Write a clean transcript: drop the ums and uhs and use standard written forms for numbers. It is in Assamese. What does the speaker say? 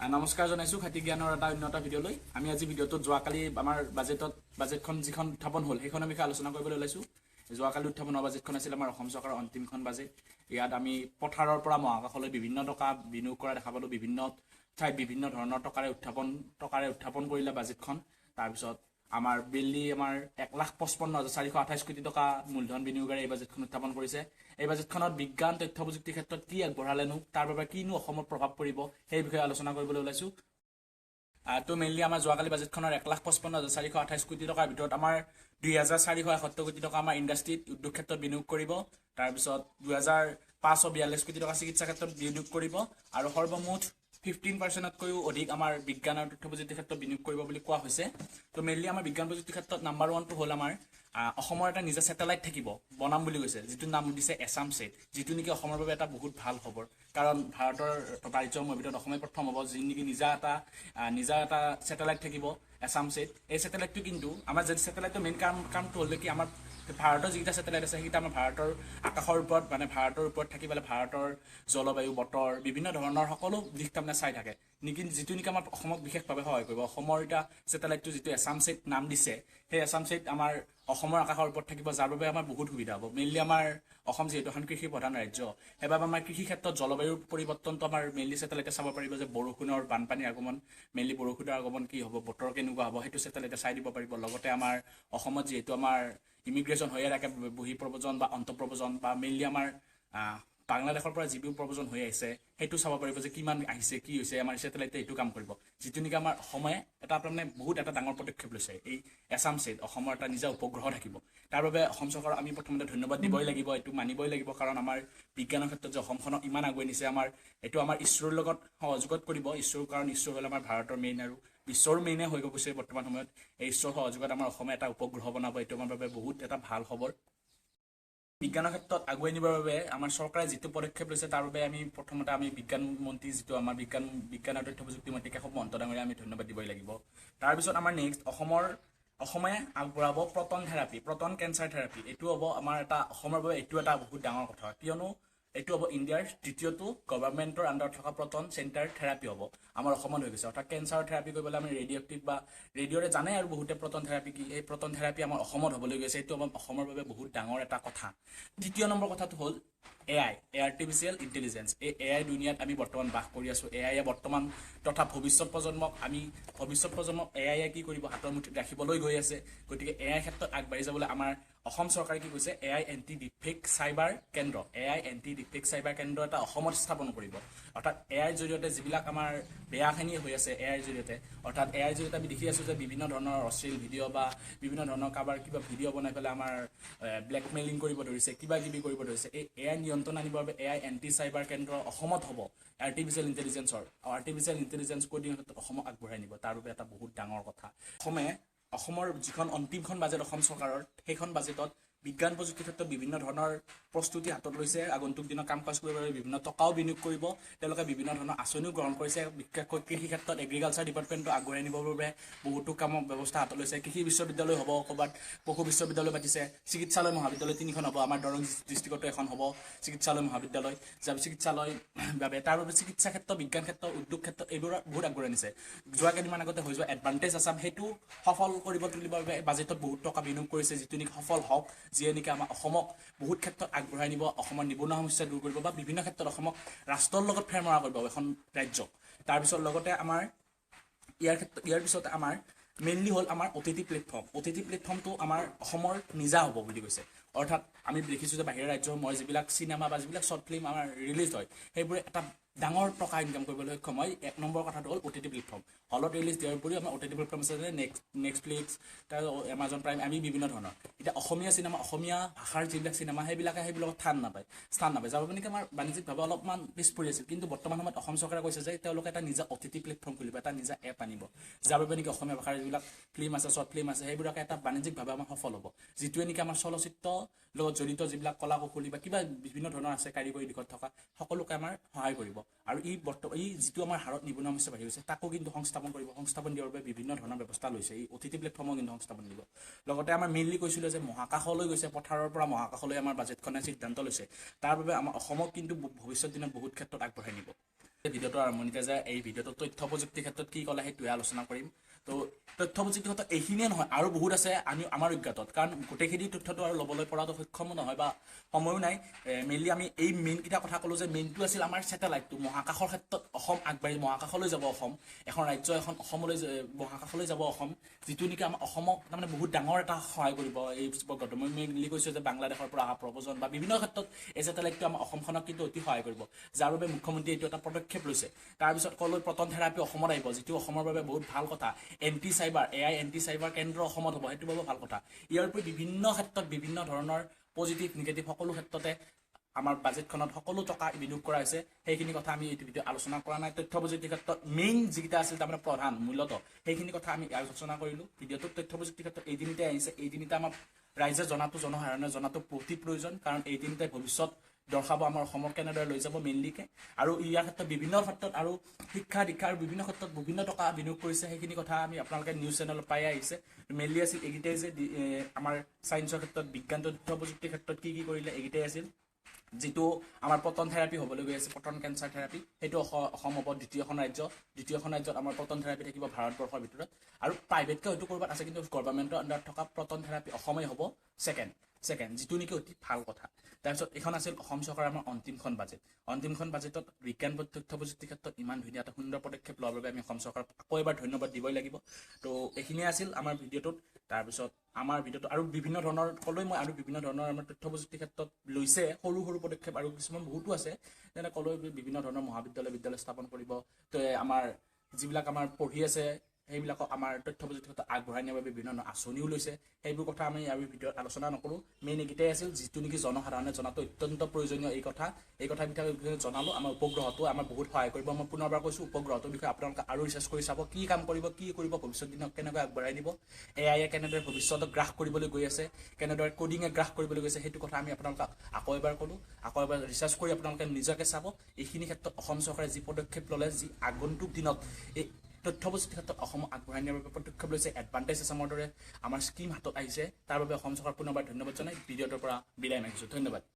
নমস্কাৰ জনাইছো খাতি জ্ঞানৰ এটা অন্য এটা ভিডিঅ'লৈ আমি আজি ভিডিঅ'টোত যোৱাকালি আমাৰ বাজেটখন যিখন উত্থাপন হ'ল সেইখনৰ বিষয়ে আলোচনা কৰিবলৈ ওলাইছো যোৱাকালি উত্থাপন হোৱা বাজেটখন আছিল আমাৰ অসম চৰকাৰৰ অন্তিমখন বাজেট ইয়াত আমি পথাৰৰ পৰা মহাকাশলৈ বিভিন্ন টকা বিনিয়োগ কৰা দেখা পালো বিভিন্ন ঠাইত বিভিন্ন ধৰণৰ টকাৰে উত্থাপন কৰিলে বাজেটখন তাৰপিছত আমাৰ বেলি আমাৰ 1,55,428 কোটি টকা মূলধন বিনিয়োগেৰে এই বাজেটখন উত্থাপন কৰিছে এই বাজেটখনত বিজ্ঞান তথ্য প্ৰযুক্তিৰ ক্ষেত্ৰত কি আগবঢ়ালেনো তাৰ বাবে কিনো অসমত প্ৰভাৱ পৰিব সেই বিষয়ে আলোচনা কৰিবলৈ ওলাইছো তো মেইনলি আমাৰ যোৱাকালি বাজেটখনৰ 1,55,428 কোটি টকাৰ ভিতৰত আমাৰ 2,471 কোটি টকা আমাৰ ইণ্ডাষ্ট্ৰীত উদ্যোগ ক্ষেত্ৰত বিনিয়োগ কৰিব তাৰপিছত 2,542 কোটি টকা চিকিৎসা ক্ষেত্ৰত বিনিয়োগ কৰিব আৰু সৰ্বমুঠ 15%তকৈও অধিক আমাৰ বিজ্ঞান আৰু তথ্য প্ৰযুক্তিৰ ক্ষেত্ৰত বিনিয়োগ কৰিব বুলি কোৱা হৈছে তো মেইনলি আমাৰ বিজ্ঞান প্ৰযুক্তিৰ ক্ষেত্ৰত নাম্বাৰ 1টো হ'ল আমাৰ অসমৰ এটা নিজা স্যাটেলাইট থাকিব বনাম বুলি কৈছে যিটো নাম দিছে এছাম ছেট যিটো নেকি অসমৰ বাবে এটা বহুত ভাল খবৰ কাৰণ ভাৰতৰ ৰাজ্যসমূহৰ ভিতৰত অসমে প্ৰথম হ'ব যি নেকি নিজা এটা স্যাটেলাইট থাকিব এছাম ছেট এই স্যাটেলাইটটো কিন্তু আমাৰ যে স্যাটেলাইটৰ মেইন কামটো হ'ল কি আমাৰ ভাৰতৰ যিকেইটা স্যাটেলাইট আছে সেইকেইটা আমাৰ ভাৰতৰ আকাশৰ ওপৰত মানে ভাৰতৰ ওপৰত থাকি পেলাই ভাৰতৰ জলবায়ু বতৰ বিভিন্ন ধৰণৰ সকলো দিশ তাৰমানে চাই থাকে নেকি যিটো নেকি আমাৰ অসমক বিশেষভাৱে সহায় কৰিব অসমৰ এটা স্যাটেলাইটটো যিটো এছাম ছেট নাম দিছে সেই এছাম ছেট আমাৰ অসমৰ আকাশৰ ওপৰত থাকিব যাৰ বাবে আমাৰ বহুত সুবিধা হ'ব মেইনলি আমাৰ অসম যিহেতু এখন কৃষি প্ৰধান ৰাজ্য সেইবাবে আমাৰ কৃষি ক্ষেত্ৰত জলবায়ুৰ পৰিৱৰ্তনটো আমাৰ মেইনলি স্যাটেলাইটে চাব পাৰিব যে বৰষুণৰ বানপানীৰ আগমন মেইনলি বৰষুণৰ আগমন কি হ'ব বতৰ কেনেকুৱা হ'ব সেইটো স্যাটেলাইটে চাই দিব পাৰিব লগতে আমাৰ অসমত যিহেতু আমাৰ ইমিগ্ৰেশ্যন হৈয়ে থাকে বহিঃপ্ৰব্ৰজন বা অন্তঃপ্ৰব্ৰজন বা মেইনলি আমাৰ বাংলাদেশৰ পৰা যিবোৰ প্ৰব্ৰজন হৈ আহিছে সেইটো চাব পাৰিব যে কিমান আহিছে কি হৈছে আমাৰ স্যাটেলাইটে এইটো কাম কৰিব যিটো নেকি আমাৰ অসমে এটা তাৰমানে বহুত এটা ডাঙৰ পদক্ষেপ লৈছে এই এছাম ছেট অসমৰ এটা নিজা উপগ্ৰহ থাকিব তাৰ বাবে অসম চৰকাৰক আমি প্ৰথমতে ধন্যবাদ দিবই লাগিব এইটো মানিবই লাগিব কাৰণ আমাৰ বিজ্ঞানৰ ক্ষেত্ৰত যে অসমখনক ইমান আগুৱাই নিছে এইটো আমাৰ ইছৰোৰ লগত সহযোগত কৰিব ইছৰোৰ কাৰণ ইছৰো হ'ল আমাৰ ভাৰতৰ মেইন আৰু বিশ্বৰ মেইনে হৈ গৈছে বৰ্তমান সময়ত এই ইছৰোৰ সহযোগত আমাৰ অসমে এটা উপগ্ৰহ বনাব এইটো আমাৰ বাবে বহুত এটা ভাল খবৰ বিজ্ঞানৰ ক্ষেত্ৰত আগুৱাই নিবৰ বাবে আমাৰ চৰকাৰে যিটো পদক্ষেপ লৈছে তাৰ বাবে আমি প্ৰথমতে আমি বিজ্ঞান মন্ত্ৰী যিটো আমাৰ বিজ্ঞান আৰু তথ্য প্ৰযুক্তি মন্ত্ৰী কেশৱ মহন্ত ডাঙৰীয়া আমি ধন্যবাদ দিবই লাগিব তাৰপিছত আমাৰ নেক্সট অসমে আগবঢ়াব প্ৰটন কেঞ্চাৰ থেৰাপি এইটো হ'ব আমাৰ এটা অসমৰ বাবে এইটো এটা বহুত ডাঙৰ কথা কিয়নো এইটো হ'ব ইণ্ডিয়াৰ দ্বিতীয়টো গভৰ্ণমেণ্টৰ আণ্ডাৰত থকা প্ৰটন চেণ্টাৰ থেৰাপি হ'ব আমাৰ অসমত হৈ গৈছে অৰ্থাৎ কেঞ্চাৰৰ থেৰাপি কৰিবলৈ আমি ৰেডিঅ'এক্টিভ বা ৰেডিঅ'ৰে জানে আৰু বহুতে প্ৰটন থেৰাপি কি এই প্ৰটন থেৰাপি আমাৰ অসমত হ'বলৈ গৈছে এইটো আমাৰ অসমৰ বাবে বহুত ডাঙৰ এটা কথা দ্বিতীয় নম্বৰ কথাটো হ'ল AI আৰ্টিফিচিয়েল ইণ্টেলিজেঞ্চ এই AI দুনিয়াত আমি বৰ্তমান বাস কৰি আছো AI বৰ্তমান তথা ভৱিষ্যত প্ৰজন্মক AI কি কৰিব হাতৰ মুঠিত ৰাখিবলৈ গৈ আছে গতিকে AI ক্ষেত্ৰত আগবাঢ়ি যাবলৈ আমাৰ অসম চৰকাৰে কি কৈছে AI এণ্টি ডিফেক্ট চাইবাৰ কেন্দ্ৰ এটা অসমত স্থাপন কৰিব অৰ্থাৎ AI জৰিয়তে যিবিলাক আমাৰ বেয়াখিনি হৈ আছে AI জৰিয়তে অৰ্থাৎ AI জৰিয়তে আমি দেখি আছো যে বিভিন্ন ধৰণৰ অশ্লীল ভিডিঅ' বা বিভিন্ন ধৰণৰ কাৰোবাৰ কিবা ভিডিঅ' বনাই পেলাই আমাৰ ব্লেকমেইলিং কৰিব ধৰিছে কিবা কিবি কৰিব ধৰিছে এই AI নিয়ন্ত্ৰণ আনিবৰ বাবে AI এণ্টি চাইবাৰ কেন্দ্ৰ অসমত হ'ব আৰ্টিফিচিয়েল ইণ্টেলিজেঞ্চ কোডিঙৰ ক্ষেত্ৰত অসমক আগবঢ়াই নিব তাৰ বাবে এটা বহুত ডাঙৰ কথা অসমৰ যিখন অন্তিমখন বাজেট অসম চৰকাৰৰ সেইখন বাজেটত বিজ্ঞান প্ৰযুক্তিৰ ক্ষেত্ৰত বিভিন্ন ধৰণৰ প্ৰস্তুতি হাতত লৈছে আগন্তুক দিনৰ কাম কাজ কৰিবৰ বাবে বিভিন্ন টকাও বিনিয়োগ কৰিব তেওঁলোকে বিভিন্ন ধৰণৰ আঁচনিও গ্ৰহণ কৰিছে বিশেষকৈ কৃষি ক্ষেত্ৰত এগ্ৰিকালচাৰ ডিপাৰ্টমেণ্টটো আগবঢ়াই নিবৰ বাবে বহুতো কামৰ ব্যৱস্থা হাতত লৈছে কৃষি বিশ্ববিদ্যালয় হ'ব ক'ৰবাত পশু বিশ্ববিদ্যালয় পাতিছে চিকিৎসালয় মহাবিদ্যালয় 3খন হ'ব আমাৰ দৰং ডিষ্ট্ৰিক্টতো এখন হ'ব চিকিৎসালয় মহাবিদ্যালয় যাৰ চিকিৎসালয় বাবে তাৰ বাবে চিকিৎসা ক্ষেত্ৰ বিজ্ঞান ক্ষেত্ৰ উদ্যোগ ক্ষেত্ৰ এইবোৰ বহুত আগবঢ়াই নিছে যোৱা কেইদিনমান আগতে হৈ যোৱা এডভান্টেজ আছাম সেইটো সফল কৰিব তুলিবৰ বাবে বাজেটত বহুত টকা বিনিয়োগ কৰিছে যিটো নেকি সফল হওক যিয়ে নেকি আমাৰ অসমক বহুত ক্ষেত্ৰত আগবঢ়াই নিব অসমৰ নিবনুৱা সমস্যা দূৰ কৰিব বা বিভিন্ন ক্ষেত্ৰত অসমক ৰাষ্ট্ৰৰ লগত ফেৰ মৰা কৰিব এখন ৰাজ্যক তাৰপিছত লগতে আমাৰ ইয়াৰ পিছত আমাৰ মেইনলি হ'ল আমাৰ OTT প্লেটফৰ্মটো আমাৰ অসমৰ নিজা হ'ব বুলি কৈছে অৰ্থাৎ আমি দেখিছোঁ যে বাহিৰৰ ৰাজ্যসমূহৰ যিবিলাক চিনেমা বা যিবিলাক শ্বৰ্ট ফিল্ম আমাৰ ৰিলিজ হয় সেইবোৰে এটা ডাঙৰ টকা ইনকাম কৰিবলৈ সক্ষম হয় এক নম্বৰ কথাটো হ'ল OTT প্লেটফৰ্ম হলত ৰিলিজ দিয়াৰ উপৰিও আমাৰ OTT প্লেটফৰ্ম আছে যে নেটফ্লিক্স তাৰ এমাজন প্ৰাইম আমি বিভিন্ন ধৰণৰ এতিয়া অসমীয়া চিনেমা অসমীয়া ভাষাৰ যিবিলাক চিনেমা সেইবিলাকত স্থান নাপায় যাৰ বাবে নেকি আমাৰ বাণিজ্যিকভাৱে অলপমান পিছ পৰি আছিল কিন্তু বৰ্তমান সময়ত অসম চৰকাৰে কৈছে যে তেওঁলোকে এটা নিজা OTT প্লেটফৰ্ম খুলিব এটা নিজা এপ আনিব যাৰ বাবে নেকি অসমীয়া ভাষাৰ যিবিলাক ফিল্ম আছে শ্বৰ্ট ফিল্ম আছে সেইবিলাকে এটা বাণিজ্যিকভাৱে আমাৰ সফল হ'ব যিটোৱে নেকি আমাৰ চলচ্চিত্ৰ লগত জড়িত যিবিলাক কলা কৌশলী বা কিবা বিভিন্ন ধৰণৰ আছে কাৰিকৰী দিশত থকা সকলোকে আমাৰ সহায় কৰিব আৰু এই যিটো আমাৰ হাৰত নিবনুৱা সমস্যা বাঢ়ি গৈছে তাকো কিন্তু সংস্থাপন দিয়াৰ বাবে বিভিন্ন ধৰণৰ ব্যৱস্থা লৈছে এই OTT প্লেটফৰ্মক কিন্তু সংস্থাপন দিব লগতে আমাৰ মেইনলি কৈছিলোঁ যে মহাকাশলৈ গৈছে পথাৰৰ পৰা মহাকাশলৈ আমাৰ বাজেটখনে সিদ্ধান্ত লৈছে তাৰ বাবে আমাৰ অসমক কিন্তু ভৱিষ্যত দিনত বহুত ক্ষেত্ৰত আগবঢ়াই নিব ভিডিঅ'টো আৰম্ভণিতে যে এই ভিডিঅ'টো তথ্য প্ৰযুক্তিৰ ক্ষেত্ৰত কি ক'লে সেইটোৱে আলোচনা কৰিম। তো তথ্য প্ৰযুক্তিৰ ক্ষেত্ৰত এইখিনিয়ে নহয় আৰু বহুত আছে আমাৰ অজ্ঞাতত, কাৰণ গোটেইখিনি তথ্যটো আৰু ল'বলৈ পৰাটো সক্ষমো নহয় বা সময়ো নাই। মেইনলি আমি এই মেইনকেইটা কথা ক'লোঁ যে মেইনটো আছিল আমাৰ ছেটেলাইটটো। মহাকাশৰ ক্ষেত্ৰত অসম আগবাঢ়ি মহাকাশলৈ যাব অসম, এখন ৰাজ্য এখন অসমলৈ মহাকাশলৈ যাব অসম, যিটো নেকি আমাৰ অসমক তাৰমানে বহুত ডাঙৰ এটা সহায় কৰিব এই প্ৰকল্পটো। মই মেইনলি কৈছোঁ যে বাংলাদেশৰ পৰা অহা প্ৰব্ৰজন বা বিভিন্ন ক্ষেত্ৰত এই ছেটেলাইটটো আমাৰ অসমখনক কিন্তু অতি সহায় কৰিব, যাৰ বাবে মুখ্যমন্ত্ৰীয়ে এইটো এটা পদক্ষেপ লৈছে। তাৰপিছত ক'লৈ প্ৰটন থেৰাপি অসমত আহিব, যিটো অসমৰ বাবে বহুত ভাল কথা। Anti cyber AI anti cyber কেন্দ্ৰ অসমত হ'ব, সেইটো বাবে ভাল কথা। ইয়াৰ উপৰি বিভিন্ন ক্ষেত্ৰত বিভিন্ন ধৰণৰ পজিটিভ নিগেটিভ সকলো ক্ষেত্ৰতে আমাৰ বাজেটখনত সকলো টকা বিনিয়োগ কৰা হৈছে। সেইখিনি কথা আমি এইটো ভিডিঅ' আলোচনা কৰা নাই। তথ্য প্ৰযুক্তিৰ ক্ষেত্ৰত মেইন যিকেইটা আছিল তাৰমানে প্ৰধান মূলত সেইখিনি কথা আমি আলোচনা কৰিলোঁ ভিডিঅ'টোত। তথ্য প্ৰযুক্তিৰ ক্ষেত্ৰত এই তিনিটাই আহিছে। এই তিনিটা আমাক ৰাইজে জনাটো জনসাধাৰণে জনাটো অতি প্ৰয়োজন, কাৰণ এই তিনিটাই ভৱিষ্যত দৰ্শাব আমাৰ অসমক কেনেদৰে লৈ যাব মেইনলিকে। আৰু ইয়াৰ ক্ষেত্ৰত বিভিন্ন ক্ষেত্ৰত আৰু শিক্ষা দীক্ষাৰ বিভিন্ন ক্ষেত্ৰত বিভিন্ন টকা বিনিয়োগ কৰিছে, সেইখিনি কথা আমি আপোনালোকে নিউজ চেনেলত পাই আহিছে। মেইনলি আছিল এইকেইটাই যে আমাৰ ছায়েন্সৰ ক্ষেত্ৰত বিজ্ঞান তথ্য প্ৰযুক্তিৰ ক্ষেত্ৰত কি কৰিলে এইকেইটাই আছিল। যিটো আমাৰ পটন থেৰাপি হ'বলৈ গৈ আছে, পটন কেঞ্চাৰ থেৰাপি, সেইটো অসম হ'ব দ্বিতীয়খন ৰাজ্যত আমাৰ পটন থেৰাপি থাকিব ভাৰতবৰ্ষৰ ভিতৰত। আৰু প্ৰাইভেটকৈ হয়তো ক'ৰবাত আছে, কিন্তু গভৰ্ণমেণ্টৰ আণ্ডাৰত থকা পটন থেৰাপি অসমেই হ'ব ছেকেণ্ড, যিটো নেকি অতি ভাল কথা। তাৰপিছত এইখন আছিল অসম চৰকাৰৰ আমাৰ অন্তিমখন বাজেটত বিজ্ঞান তথ্য প্ৰযুক্তিৰ ক্ষেত্ৰত ইমান ধুনীয়া এটা সুন্দৰ পদক্ষেপ লোৱাৰ বাবে আমি অসম চৰকাৰক আকৌ এবাৰ ধন্যবাদ দিবই লাগিব। তো এইখিনিয়ে আছিল আমাৰ ভিডিঅ'টোত। তাৰপিছত আমাৰ ভিডিঅ'টো আৰু বিভিন্ন ধৰণৰ ক'লৈ মই আৰু বিভিন্ন ধৰণৰ আমাৰ তথ্য প্ৰযুক্তিৰ ক্ষেত্ৰত লৈছে সৰু সৰু পদক্ষেপ, আৰু কিছুমান বহুতো আছে। যেনে ক'লৈ বিভিন্ন ধৰণৰ বিদ্যালয় স্থাপন কৰিব। তো আমাৰ যিবিলাক আমাৰ পঢ়ি আছে সেইবিলাকক আমাৰ তথ্য প্ৰযুক্তিৰ ক্ষেত্ৰত আগবঢ়াই নিয়াৰ বাবে বিভিন্ন ধৰণৰ আঁচনিও লৈছে। সেইবোৰ কথা আমি আৰু ভিডিঅ'ত আলোচনা নকৰোঁ। মেইন এইকেইটাই আছিল, যিটো নেকি জনসাধাৰণে জনাটো অত্যন্ত প্ৰয়োজনীয়। এই কথাৰ বিষয়ে জনালোঁ। আমাৰ উপগ্ৰহটো আমাৰ বহুত সহায় কৰিব। মই পুনৰবাৰ কৈছোঁ, উপগ্ৰহটোৰ বিষয়ে আপোনালোকে আৰু ৰিচাৰ্চ কৰি চাব, কি কাম কৰিব, কি কৰিব, ভৱিষ্যত দিনক কেনেকৈ আগবঢ়াই নিব, AI কেনেদৰে ভৱিষ্যতক গ্ৰাস কৰিবলৈ গৈ আছে, কেনেদৰে কোডিঙে গ্ৰাস কৰিবলৈ গৈছে, সেইটো কথা আমি আপোনালোকক আকৌ এবাৰ ক'লোঁ। আকৌ এবাৰ ৰিচাৰ্চ কৰি আপোনালোকে নিজকে চাব। এইখিনি ক্ষেত্ৰত অসম চৰকাৰে যি পদক্ষেপ ল'লে, যি আগন্তুক দিনত এই তথ্য প্ৰযুক্তিৰ ক্ষেত্ৰত অসমক আগবঢ়াই নিয়াৰ বাবে পদক্ষেপ লৈছে, এডভান্টেজ আছামৰ দৰে আমাৰ স্কীম হাতত আহিছে, তাৰ বাবে অসম চৰকাৰ পুনৰবাৰ ধন্যবাদ জনাই ভিডিঅ'টোৰ পৰা বিদায় মাগিছোঁ। ধন্যবাদ।